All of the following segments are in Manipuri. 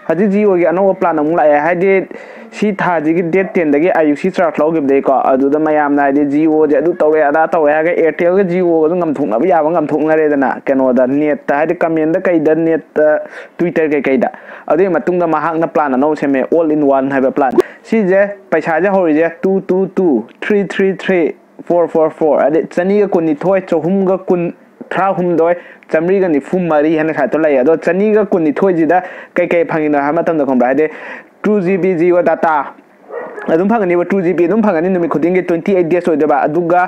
हजी जियो की अनोब प्लान अमुक लाए हाइदे सी थाजिगी डेट 10 दगी आयुसी चार्ज लौगिबदे को अदुदा मयामना हाइदे जियो जे अदु तौवे अदा तौवे हागे एयरटेल के जियो को ngam याबा ngam केनोदा नेट हाइदे कमेंट कैदा नेट ट्विटर के कैदा अदुई मतुंगदा महांगना प्लान अनो सेमे ऑल इन वन हाइबा प्लान सीजे पैसा जे होरिजे 222 333 444 अदे चनीगा कुनि थोय चहुमगा कुन थ्रा हुमदोय चमरीगा निफु मरी हने खातो लय अदो चनीगा कुनि थोय जिदा कई फंगिनो हा मतम द खंबा हाइदे 2GB जियो डाटा अदुम फंगनी 2GB अदुम फंगनी नुमि खुदिंगे 28 डेज ओइदबा अदुगा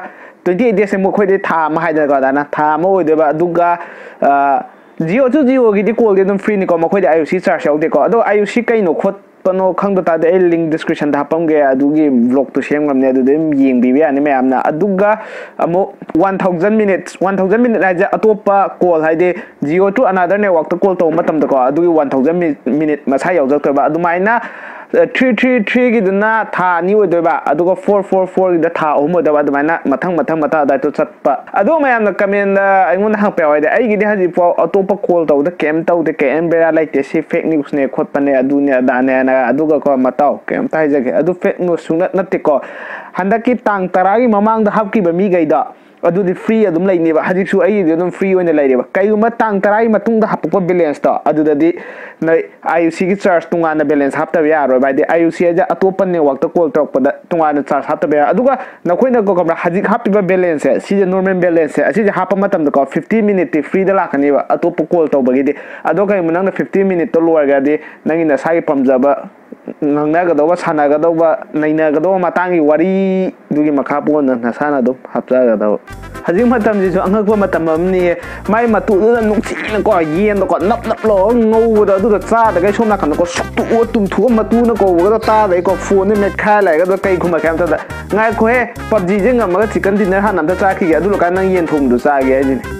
28 डेज से मुखोइदे था मा हाइदा गदाना था मा ओइदबा अदुगा जियो to जियो की कॉल दे फ्री निको मखोइदे आयुसी चार्ज याउदेको अदो आयुसी कइनो खोटपनो खंगदो तादे ए लिंक डिस्क्रिप्शन दा हापमगे अदुगी व्लॉग तो सेमगमने अदुदे येंबिबे यानी मैमना अदुगा अमो 1000 मिनिट्स हाइजे अतोपा कॉल हाइदे जियो टू अनदर नेटवर्क तो कॉल तो मतम दको अदुगी 1000 मिनिट मसा याउजकबा अदुमाइना 333 की दुना था नि ओइदोबा अदुगा 444 की दा था ओमोदबा अदुमाइना मथंग मता दा तो चटपा अदो मैमना कमेंट आइगोन हंगपे होइदे आइगी दे हजि पो अतोपा कॉल तौद केम तौदे केम बेरा लाइते सी फेक न्यूज़ ने खोटपने अदुने अदाने ना अदुगा को मताव केम ताइजगे अदु फेक न्यूज़ सुनत नतेको हंदकी तांग तरागी ममांग दा हबकी बमी गइदा अदुदी फ्री अदुम लाइनेबा हजिसु आई अदुम फ्री ओइने लाइरेबा कइगुमा तांग तराई मतुंग दा हपपो बैलेंस ता अदुददी नै आईयूसी की चार्ज तुंगाना बैलेंस हपता यारो बाइदे आईयूसी अजा अतोप नेटवर्क तो कॉल तोपदा तुंगाना चार्ज हपता या अदुगा नखोइना को कमरा हजि हपिबा बैलेंस है सिजे नॉर्मल बैलेंस है असिजे हप मतम को 50 मिनिट ती फ्री दा लाखनीबा अतोप कॉल तोबगीदे अदो कइ मुनंग 50 मिनिट तो लोरगादे नंगी नसाई पमजबा ngangnagadaba sanagadaba nainagadaba matangi wari dugi makha pon nasana do hapjagadaba haji matam ji so angakwa matam amni mai matu da nungsi ko yen ko nap lo ngou da du da cha da kai somna kan ko suktu tum thu matu na ko ga ta dai ko phone ne kha lai ga kai khuma kam ta da ngai ko he PUBG je ngam ga chicken dinner ha nam ta cha ki ga du lo kan nang yen thum du cha ge ji